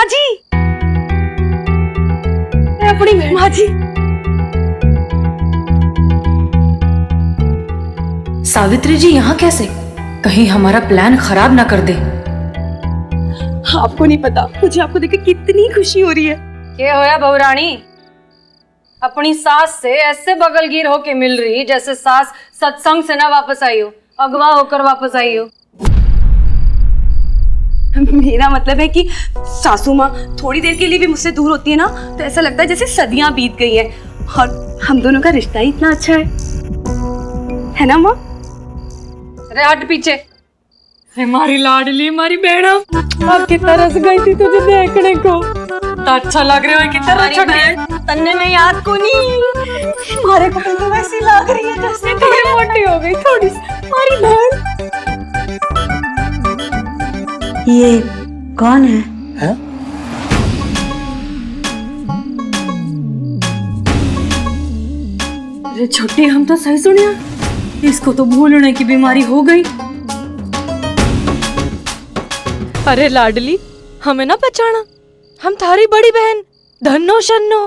माँ जी, अपनी माँ जी। सावित्री जी यहाँ कैसे? कहीं हमारा प्लान खराब ना कर दे। आपको नहीं पता, मुझे आपको देख के कितनी खुशी हो रही है। क्या होया बहुरानी? अपनी सास से ऐसे बगलगीर होके मिल रही जैसे सास सत्संग से ना वापस आई हो, अगवा होकर वापस आई हो। मेरा मतलब है कि सासू माँ थोड़ी देर के लिए भी मुझसे दूर होती है ना तो ऐसा लगता है जैसे सदियां बीत गई हैं। और हम दोनों का रिश्ता ही इतना अच्छा है ना माँ? अरे हट पीछे। हमारी लाडली, हमारी बेड़ा, अब कितना रस गई थी तुझे देखने को। तो अच्छा लग रहा है, कितना अच्छा है। तन्ने में याद को नहीं, हमारे को तो वैसी लग रही है जैसे थोड़ी मोटी हो गई थोड़ी सी हमारी बहन। ये कौन है? हैं? अरे छोटी, हम तो सही सुनिया, इसको तो भूलने की बीमारी हो गई। अरे लाडली, हमें ना पहचाना, हम थारी बड़ी बहन धन्नो शन्नो।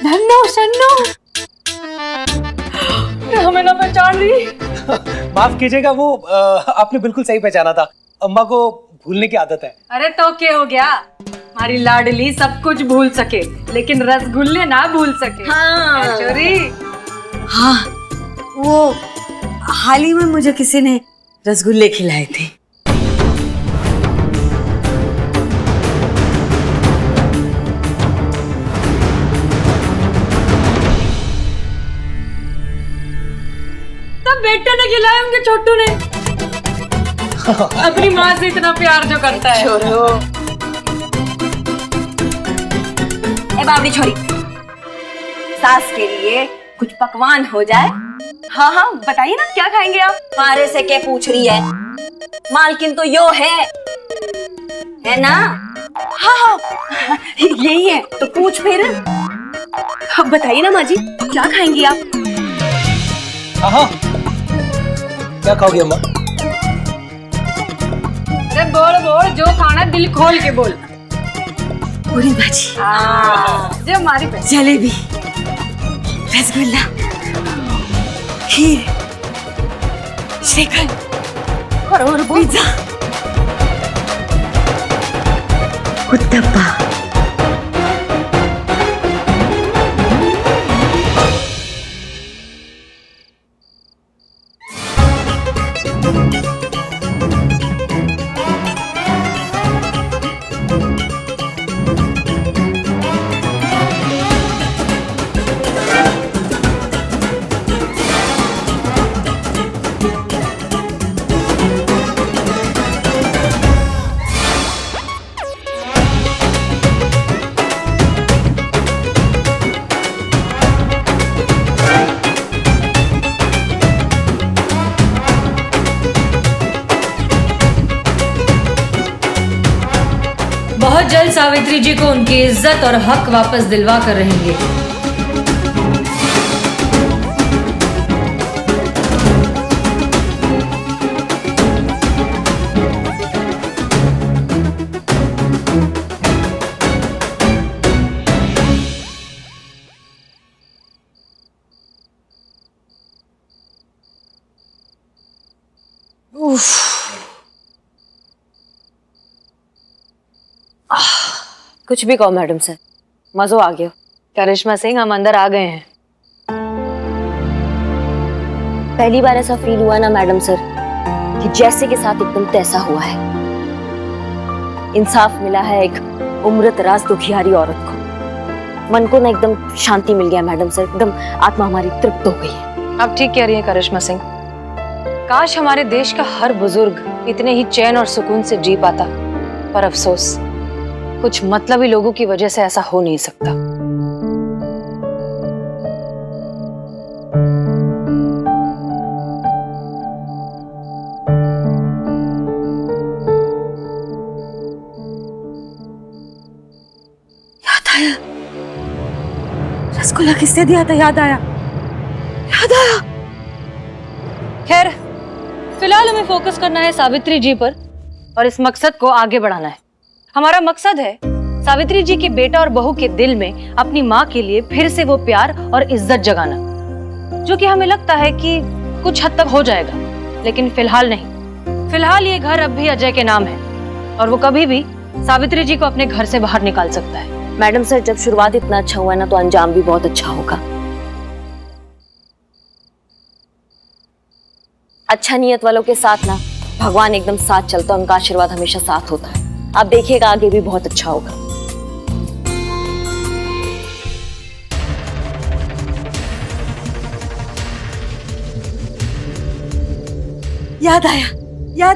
धन्नो शन्नो, हमें ना पहचान रही। माफ कीजिएगा, वो आपने बिल्कुल सही पहचाना था। अम्मा को भूलने की आदत है। अरे तो क्या हो गया, हमारी लाडली सब कुछ भूल सके लेकिन रसगुल्ले ना भूल सके। हाँ चोरी। हाँ, वो हाल ही में मुझे किसी ने रसगुल्ले खिलाए थे। तब बेटे ने खिलाए होंगे छोटू ने। अपनी माँ से इतना प्यार जो करता है। छोड़ो, ए बाबरी छोरी, सास के लिए कुछ पकवान हो जाए। हाँ हाँ बताइए ना, क्या खाएंगे आप? मारे से क्या पूछ रही है? मालकिन तो यो है ना? हाँ हाँ यही है, तो पूछ फिर। अब बताइए ना माँ जी, क्या खाएंगी आप? हाँ, क्या खाओगे अम्मा? अरे बोल बोल, जो खाना दिल खोल के बोल। पूरी भाजी, जो हमारी बहन। जलेबी, रसगुल्ला, खीर, श्रीखंड और पिज्जा, उत्तप्पा। बहुत जल्द सावित्री जी को उनकी इज्जत और हक वापस दिलवा कर रहेंगे। कुछ भी कहो मैडम सर, मजो आ गया। करिश्मा सिंह, हम अंदर आ गए हैं। पहली बार ऐसा फील हुआ ना मैडम सर कि जैसे के साथ एकदम तैसा हुआ है। इंसाफ मिला है एक उम्रदराज दुखियारी औरत को। मन को ना एकदम शांति मिल गया मैडम सर, एकदम आत्मा हमारी तृप्त हो गई है। आप ठीक कह रही हैं करिश्मा सिंह। काश हमारे देश का हर बुजुर्ग इतने ही चैन और सुकून से जी पाता, पर अफसोस कुछ मतलबी लोगों की वजह से ऐसा हो नहीं सकता। याद आया, रसगुल्ला किसने दिया था? याद आया। खैर, फिलहाल हमें फोकस करना है सावित्री जी पर और इस मकसद को आगे बढ़ाना है। हमारा मकसद है सावित्री जी के बेटा और बहू के दिल में अपनी माँ के लिए फिर से वो प्यार और इज्जत जगाना, जो कि हमें लगता है कि कुछ हद तक हो जाएगा, लेकिन फिलहाल नहीं। फिलहाल ये घर अब भी अजय के नाम है और वो कभी भी सावित्री जी को अपने घर से बाहर निकाल सकता है। मैडम सर, जब शुरुआत इतना अच्छा हुआ है ना, तो अंजाम भी बहुत अच्छा होगा। अच्छा नियत वालों के साथ ना भगवान एकदम साथ चलता है, उनका आशीर्वाद हमेशा साथ होता है। आप देखिएगा आगे भी बहुत अच्छा होगा। याद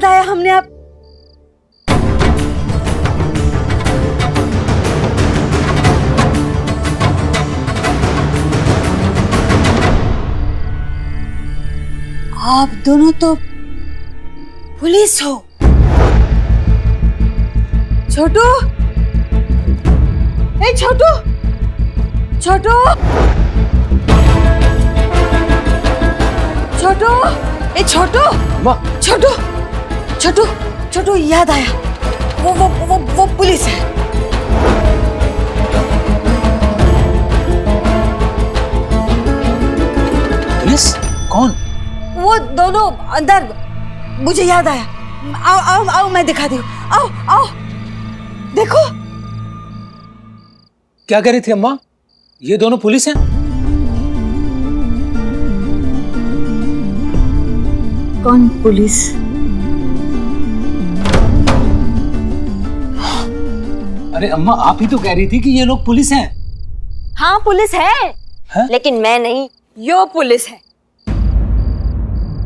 आया हमने आप दोनों तो पुलिस हो। छोटू, ए छोटू, छोटू, छोटू, ए छोटू, छोटू, छोटू, छोटू, याद आया, वो पुलिस है। पुलिस? कौन? वो दोनों अंदर, मुझे याद आया। आओ आओ आओ, मैं दिखाती हूँ। आओ आओ, देखो। क्या कह रही थी अम्मा? ये दोनों पुलिस हैं? कौन पुलिस? अरे अम्मा, आप ही तो कह रही थी कि ये लोग पुलिस हैं। हाँ पुलिस है, लेकिन मैं नहीं, यो पुलिस है।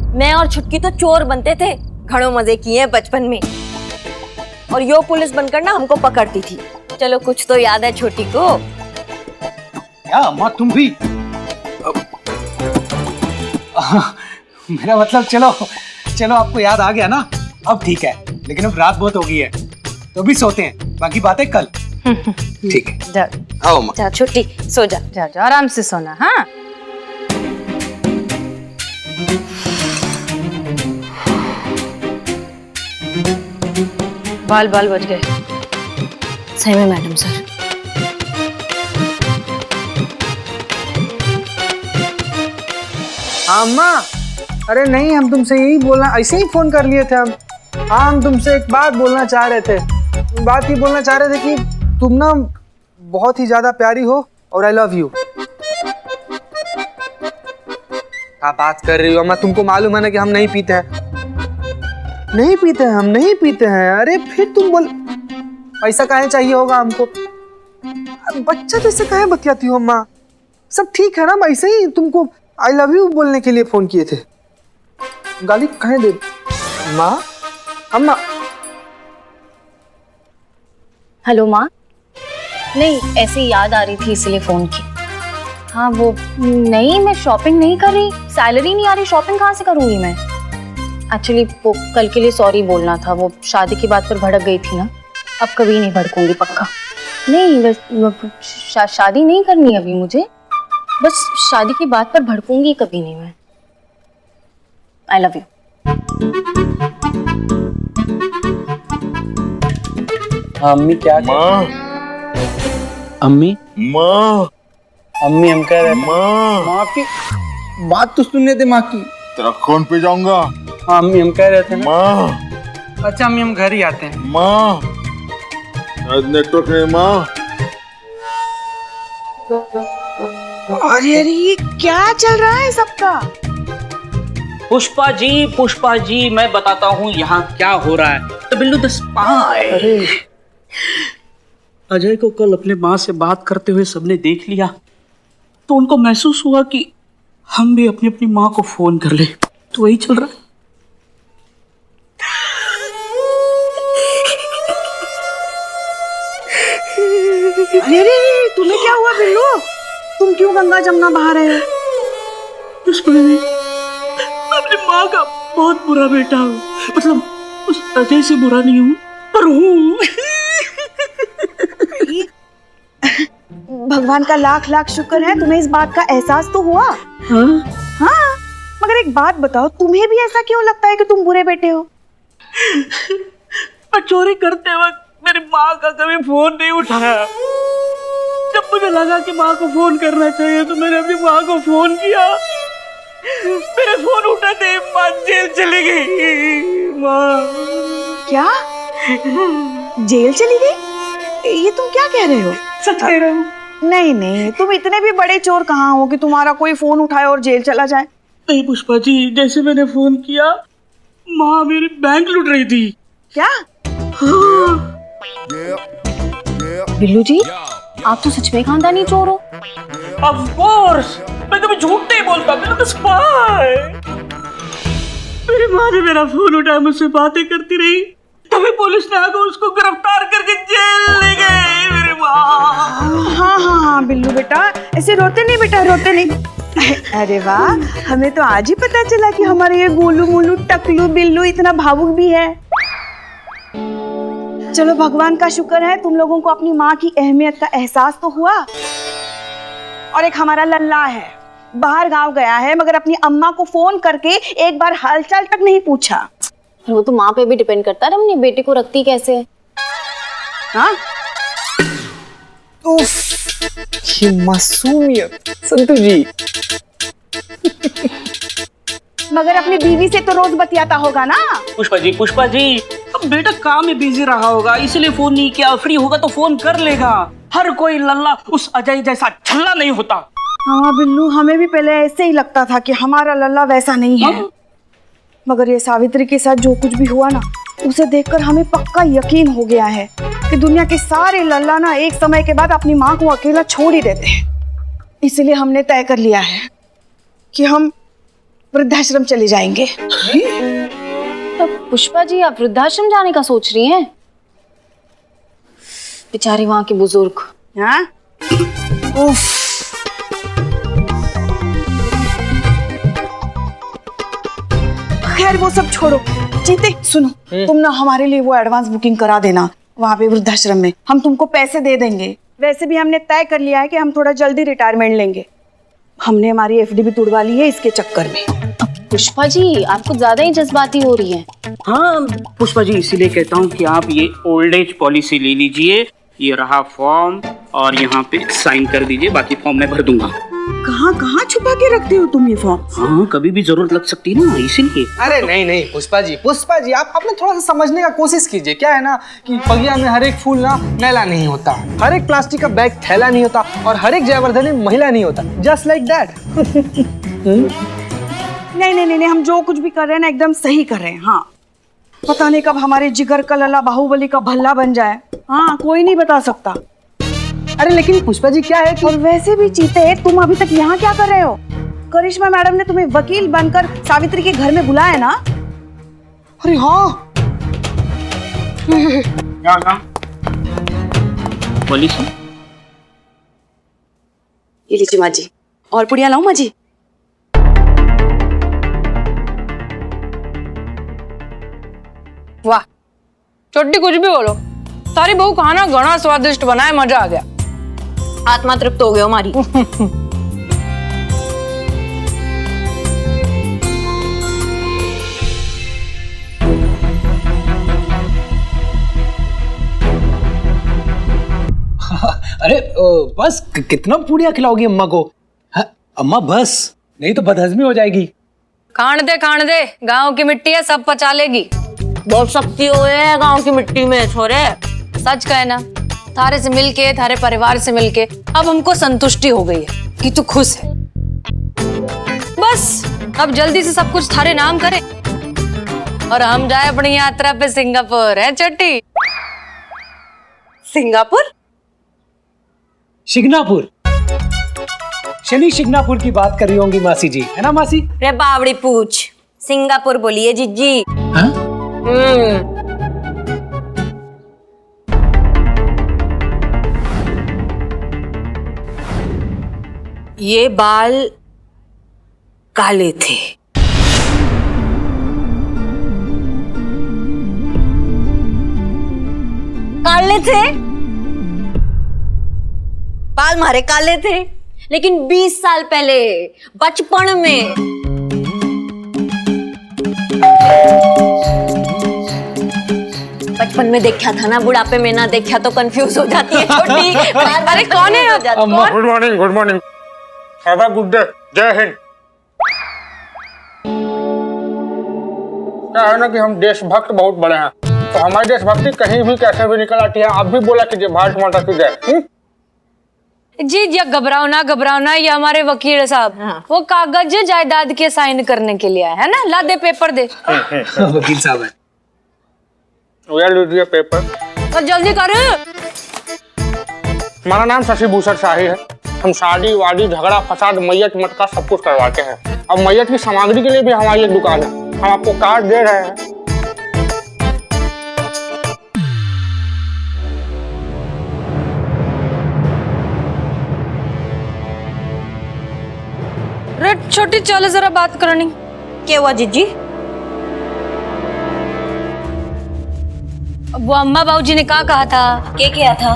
मैं और छुटकी तो चोर बनते थे, घड़ों मजे किए बचपन में, और यो पुलिस बनकर ना हमको पकड़ती थी। चलो कुछ तो याद है छोटी को। क्या अम्मा, तुम भी? मेरा मतलब, चलो चलो, आपको याद आ गया ना, अब ठीक है। लेकिन अब रात बहुत हो गई है, तो भी सोते हैं, बाकी बातें कल। ठीक है, जा आओ अम्मा। जा छोटी, सो जा। जा जा, आराम से सोना। हाँ, बाल बाल बच गए। सही में मैडम सर। हाँ अम्मा, अरे नहीं, हम तुमसे यही बोलना, ऐसे ही फोन कर लिए थे हम। हाँ, हम तुमसे एक बात बोलना चाह रहे थे। बात ये बोलना चाह रहे थे कि तुम ना बहुत ही ज्यादा प्यारी हो, और आई लव यू। क्या बात कर रही हो अम्मा? तुमको मालूम है ना कि हम नहीं पीते हैं। नहीं पीते हैं, हम नहीं पीते हैं। अरे फिर तुम बोल, पैसा काहे चाहिए होगा हमको? बच्चा जैसे काहे बतियाती हो अम्मा? सब ठीक है ना? ऐसे ही तुमको आई लव यू बोलने के लिए फोन किए थे। गाली काहे दे माँ? अम्मा। हेलो माँ। नहीं, ऐसे ही याद आ रही थी इसलिए फोन की। हाँ वो नहीं, मैं शॉपिंग नहीं कर रही, सैलरी नहीं आ रही, शॉपिंग कहाँ से करूँगी मैं? एक्चुअली वो कल के लिए सॉरी बोलना था, वो शादी की बात पर भड़क गई थी ना। अब कभी नहीं भड़कूंगी, पक्का नहीं। बस शादी नहीं करनी अभी मुझे, बस शादी की बात पर भड़कूंगी कभी नहीं मैं। I love you. अम्मी क्या माँ, अम्मी माँ, अम्मी हम कह रहे थे माँ की बात तो सुनने थे माँ की। तेरा खून पे जाऊंगा। हाँ अम्मी, हम कह रहे थे ना। माँ, अच्छा अम्मी, हम घर ही आते हैं। माँ, शायद नेटवर्क नहीं। माँ, अरे ये क्या चल रहा है सबका? पुष्पा जी, मैं बताता हूँ यहाँ क्या हो रहा है। तो बिल्लू द स्पाई। अरे अजय को कल अपने माँ से बात करते हुए सबने देख लिया, तो उनको महसूस हुआ कि हम भी अपनी अपनी माँ को फोन कर ले। तो वही चल रहा है। अरे तुम्हें क्या हुआ बिल्लू? तुम क्यों गंगा जमुना बहा रहे हो? मैं अपनी माँ का बहुत बुरा बेटा हूँ। मतलब उस अजय से बुरा नहीं हूँ, पर हूँ। भगवान का लाख लाख शुक्र है तुम्हें इस बात का एहसास तो हुआ। हाँ, मगर एक बात बताओ, तुम्हें भी ऐसा क्यों लगता है कि तुम बुरे बेटे हो? मैं चोरी करते वक्त मेरी माँ का कभी फोन नहीं उठाया। जब मुझे लगा कि माँ को फोन करना चाहिए तो मैंने अपनी माँ को फोन किया। मेरे फोन उठाते ही माँ जेल चली गई। माँ क्या? जेल चली गई? ये तुम क्या कह रहे हो? सच कह रहा हूँ। नहीं नहीं, तुम इतने भी बड़े चोर कहाँ हो कि तुम्हारा कोई फोन उठाए और जेल चला जाए। नहीं पुष्पा जी, जैसे मैंने फोन किया माँ मेरी बैंक लूट रही थी। क्या? बिल्लू जी, आप तो सच में खानदानी चोर हो। ऑफ कोर्स, मैं कभी झूठ नहीं बोलता। मेरा तो स्पाई। मेरी माँ ने मेरा फोन उठाया, मुझसे बातें करती रही, तभी पुलिस ने आकर उसको गिरफ्तार करके जेल ले गई। मेरी माँ। हाँ हाँ हाँ बिल्लू बेटा, ऐसे रोते नहीं बेटा, रोते नहीं। अरे वाह, हमें तो आज ही पता चला कि हमारे ये गोलू मोलू टकलू बिल्लू इतना भावुक भी है। चलो भगवान का शुक्र है तुम लोगों को अपनी माँ की अहमियत का एहसास तो हुआ। और एक हमारा लल्ला है, बाहर गांव गया है मगर अपनी अम्मा को फोन करके एक बार हालचाल तक नहीं पूछा। वो तो माँ पे भी डिपेंड करता है, अपनी बेटे को रखती कैसे है। हाँ ये मासूमियत संतु जी। मगर अपनी बीवी से तो रोज बतियाता होगा ना। पुष्पा जी, अब बेटा काम में बिजी रहा होगा इसलिए फोन नहीं किया। फ्री होगा तो फोन कर लेगा। हर कोई लल्ला उस अजय जैसा छल्ला नहीं होता। हाँ बिल्लू, हमें भी पहले ऐसे ही लगता था कि हमारा लल्ला वैसा नहीं है। मगर ये सावित्री के साथ जो कुछ भी हुआ ना, उसे देखकर हमें पक्का यकीन हो गया है कि दुनिया के सारे लल्ला ना एक समय के बाद अपनी माँ को अकेला छोड़ ही देते हैं। इसलिए हमने तय कर लिया है कि हम वृद्धाश्रम चले जाएंगे। तो पुष्पा जी, आप वृद्धाश्रम जाने का सोच रही हैं? बेचारे वहां के बुजुर्ग। हाँ? उफ। खैर वो सब छोड़ो। जीते सुनो, तुम ना हमारे लिए वो एडवांस बुकिंग करा देना वहाँ पे वृद्धाश्रम में। हम तुमको पैसे दे देंगे। वैसे भी हमने तय कर लिया है कि हम थोड़ा जल्दी रिटायरमेंट लेंगे। हमने हमारी एफडी भी तुड़वा ली है इसके चक्कर में। पुष्पा जी, आप कुछ ज्यादा ही जज्बाती हो रही हैं। हाँ पुष्पा जी, इसीलिए कहता हूँ कि आप ये ओल्ड एज पॉलिसी ले लीजिए। ये रहा फॉर्म और यहाँ पे साइन कर दीजिए, बाकी फॉर्म मैं भर दूंगा। कहाँ कहाँ छुपा के रखते हो तुम ये फॉर्म? हाँ, कभी भी जरूरत लग सकती है ना, इसीलिए। अरे नहीं पुष्पा जी, आप अपने थोड़ा सा समझने का कोशिश कीजिए। क्या है ना कि बगिया में हर एक फूल ना मैला नहीं होता, हर एक प्लास्टिक का बैग थैला नहीं होता और हर एक जयवर्धनी महिला नहीं होता। Just like that. नहीं, हम जो कुछ भी कर रहे हैं ना एकदम सही कर रहे हैं। हाँ, पता नहीं कब हमारे जिगर का लल्ला बाहुबली का भल्ला बन जाए। हाँ, कोई नहीं बता सकता। अरे लेकिन पुष्पा जी क्या है कि... और वैसे भी चीते, तुम अभी तक यहाँ क्या कर रहे हो? करिश्मा मैडम ने तुम्हें वकील बनकर सावित्री के घर में बुलाया ना? अरे हाँ। बोली ये लीजिए माँ जी, और पुड़िया लाऊं माँ जी? वाह छोटी, कुछ भी बोलो, तारी बहू खाना घना स्वादिष्ट बनाए, मजा आ गया। आत्मा तृप्त हो गई हमारी। अरे बस कितना पूड़िया खिलाओगी अम्मा को? हाँ, अम्मा बस, नहीं तो बदहजमी हो जाएगी। खान दे, गांव की मिट्टी है, सब पचा लेगी। बहुत शक्ति है गांव की मिट्टी में छोरे। सच कहे ना, थारे से मिलके, थारे परिवार से मिलके अब हमको संतुष्टि हो गई है कि तू खुश है। बस अब जल्दी से सब कुछ थारे नाम करे और हम जाए अपनी यात्रा पे सिंगापुर। है छोटी? सिंगापुर? शिग्नापुर, शनि शिग्नापुर की बात कर रही होंगी मासी जी, है ना मासी? रे बावड़ी पूछ, सिंगापुर बोलिए जीजी। हाँ? ये बाल काले थे। काले थे? बाल मारे काले थे, लेकिन 20 साल पहले बचपन में बचपन में देखा था ना, बुढ़ापे में ना देखा तो कंफ्यूज हो जाती है छोटी। अरे कौन है आप? कौन? Good morning, good morning, have a good day, जय हिंद। क्या है ना कि हम देशभक्त बहुत बड़े हैं, तो हमारी देशभक्ति कहीं भी कैसे भी निकल आती है। आप भी बोला कीजिए भारत माता की जय। जी जी, घबराओ ना, ये हमारे वकील साहब, वो कागज जायदाद के साइन करने के लिए आए है ना। ला दे पेपर दे। वकील साहब है। ये लीजिए पेपर। और जल्दी कर। हमारा नाम शशि भूषण शाही है। हम शादी वादी झगड़ा फसाद मैयत मटका सब कुछ करवाते हैं। अब मैयत की सामग्री के लिए भी हमारी एक दुकान है। हम आपको कार्ड दे रहे हैं। रेड छोटी चलो जरा बात करनी। क्या हुआ जीजी? वो अम्मा बाबूजी ने क्या कहा था? क्या किया था?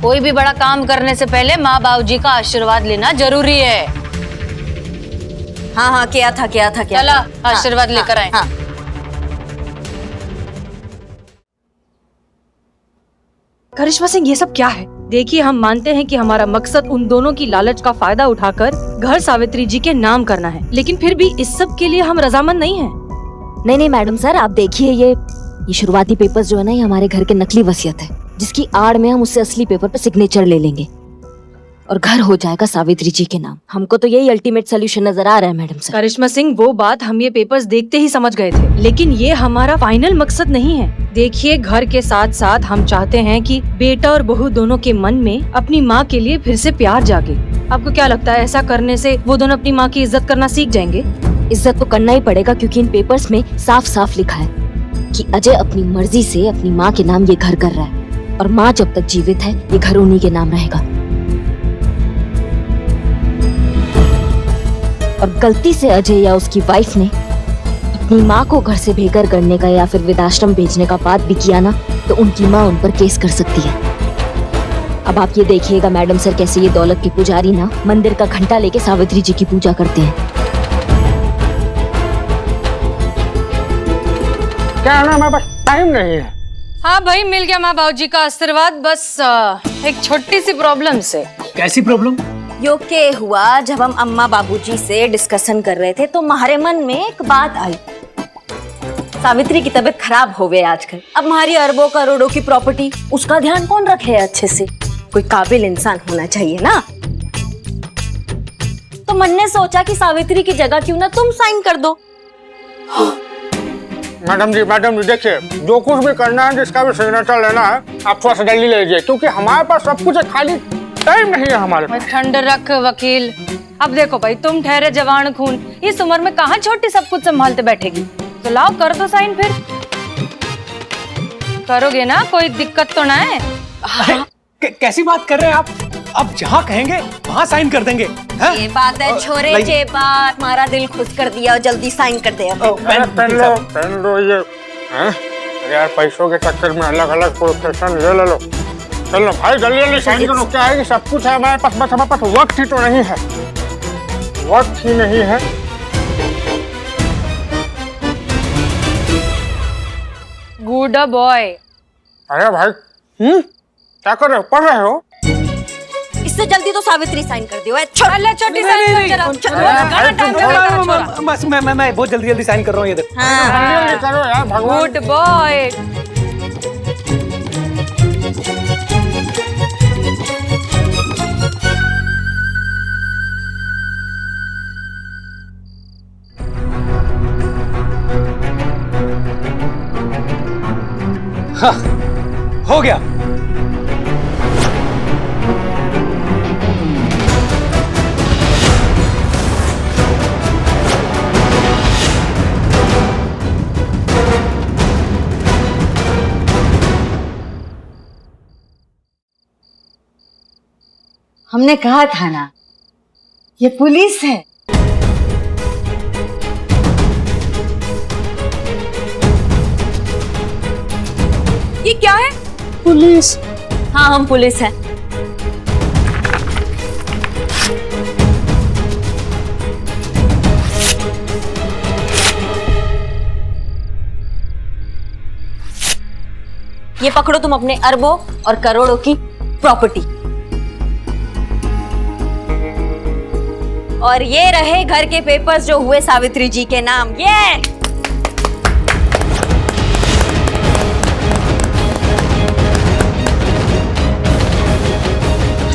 कोई भी बड़ा काम करने से पहले माँ बाबूजी का आशीर्वाद लेना जरूरी है। हाँ क्या था? चला आशीर्वाद लेकर आए। हाँ। करिश्मा सिंह, ये सब क्या है? देखिए, हम मानते हैं कि हमारा मकसद उन दोनों की लालच का फायदा उठाकर घर सावित्री जी के नाम करना है, लेकिन फिर भी इस सब के लिए हम रजामंद नहीं हैं। नहीं मैडम सर, आप देखिए ये शुरुआती पेपर्स जो है ना, ये हमारे घर के नकली वसीयत है, जिसकी आड़ में हम उससे असली पेपर पे सिग्नेचर ले लेंगे और घर हो जाएगा सावित्री जी के नाम। हमको तो यही अल्टीमेट सोल्यूशन नजर आ रहा है मैडम सर। करिश्मा सिंह, वो बात हम ये पेपर्स देखते ही समझ गए थे, लेकिन ये हमारा फाइनल मकसद नहीं है। देखिए, घर के साथ साथ हम चाहते हैं कि बेटा और बहू दोनों के मन में अपनी माँ के लिए फिर से प्यार जागे। आपको क्या लगता है, ऐसा करने से वो दोनों अपनी माँ की इज्जत करना सीख जाएंगे? इज्जत तो करना ही पड़ेगा, क्योंकि इन पेपर्स में साफ साफ लिखा है कि अजय अपनी मर्जी से अपनी माँ के नाम ये घर कर रहा है और माँ जब तक जीवित है ये घर उन्हीं के नाम रहेगा। और गलती से अजय या उसकी वाइफ ने अपनी माँ को घर से बेघर करने का या फिर वृद्धाश्रम भेजने का बात भी किया ना, तो उनकी माँ उन पर केस कर सकती है। अब आप ये देखिएगा मैडम सर, कैसे ये दौलत के पुजारी ना मंदिर का घंटा लेके सावित्री जी की पूजा करते हैं। क्या है ना, हमारे पास टाइम नहीं है। हाँ भाई, मिल गया माँ बाबूजी का आशीर्वाद। बस एक छोटी सी प्रॉब्लम से। कैसी प्रॉब्लम? यो के हुआ, जब हम अम्मा बाबूजी से डिस्कशन कर रहे थे तो हमारे मन में एक बात आई। सावित्री की तबीयत खराब हो गई आजकल। अब हमारी अरबों करोड़ों की प्रॉपर्टी, उसका ध्यान कौन रखे अच्छे से? कोई काबिल इंसान होना चाहिए ना। तो मन ने सोचा कि सावित्री की जगह क्यों ना तुम साइन कर दो। मैडम जी देखिए, जो कुछ भी करना है, जिसका भी सिग्नेचर लेना है, आप थोड़ा सा जल्दी ले लीजिए, क्योंकि हमारे पास सब कुछ है, खाली टाइम नहीं है हमारे पास। ठंड रख वकील। अब देखो भाई, तुम ठहरे जवान खून, इस उम्र में कहाँ छोटी सब कुछ संभालते बैठेगी। तो लाओ कर दो साइन, फिर करोगे ना, कोई दिक्कत तो ना है। कैसी बात कर रहे हैं आप? अब जहाँ कहेंगे वहाँ साइन कर देंगे। ये बात है छोरे, ये बात हमारा दिल खुश कर दिया। जल्दी साइन कर दे। पेन लो ये। यार पैसों के चक्कर में अलग अलग प्रोफेशन ले लो। चलो भाई जल्दी साइन करो। क्या है कि सब कुछ है हमारे पास, बस हमारे पास वक्त ही तो नहीं है। वक्त ही नहीं है। Good boy. अरे भाई, क्या कर रहे हो? पढ़ रहे हो? इससे जल्दी तो सावित्री साइन कर दियो। छोटी बस मैं बहुत जल्दी साइन कर रहा हूँ। ये देखो। जल्दी करो यार भगवान। Good boy. हाँ, हो गया। हमने कहा था ना, ये पुलिस है। ये क्या है? पुलिस? हाँ, हम पुलिस हैं। ये पकड़ो तुम अपने अरबों और करोड़ों की प्रॉपर्टी। और ये रहे घर के पेपर्स जो हुए सावित्री जी के नाम। ये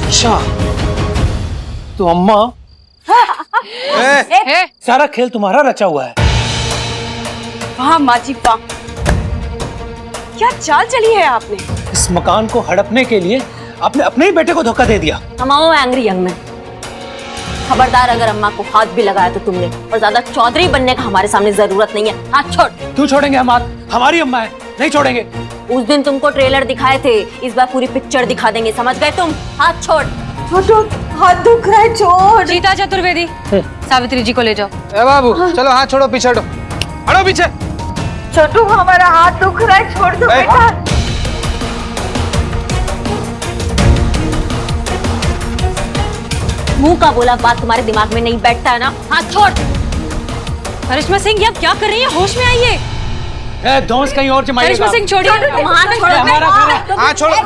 अच्छा, तो अम्मा सारा खेल तुम्हारा रचा हुआ है। वाह माँ जी वाह, क्या चाल चली है आपने। इस मकान को हड़पने के लिए आपने अपने ही बेटे को धोखा दे दिया। हमाओ एंग्री यंग मैन, खबरदार अगर अम्मा को हाथ भी लगाया तो तुमने, और ज्यादा चौधरी बनने का हमारे सामने जरूरत नहीं है। हाथ छोड़। क्यों छोड़ेंगे हम हाथ? हमारी अम्मा है, नहीं छोड़ेंगे। उस दिन तुमको ट्रेलर दिखाए थे, इस बार पूरी पिक्चर दिखा देंगे, समझ गए तुम? हाथ छोड़। छोटू हाथ दुख रहा है, छोड़। जीता चतुर्वेदी, सावित्री जी को ले जाओ। ए बाबू चलो हाथ छोड़ो, पीछे हटो, हटो पीछे। छोटू हमारा हाथ दुख रहा है, छोड़ दो बेटा। मुंह का बोला बात तुम्हारे दिमाग में नहीं बैठता है ना? हाथ छोड़। करिश्मा सिंह, ये आप क्या कर रही हैं? होश में आइए। दोस्त कहीं और जमाइएगा। करिश्मा सिंह छोड़िए। तुम हाथ छोड़ो। हमारा घर है। हाथ छोड़ो।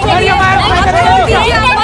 छोड़िए।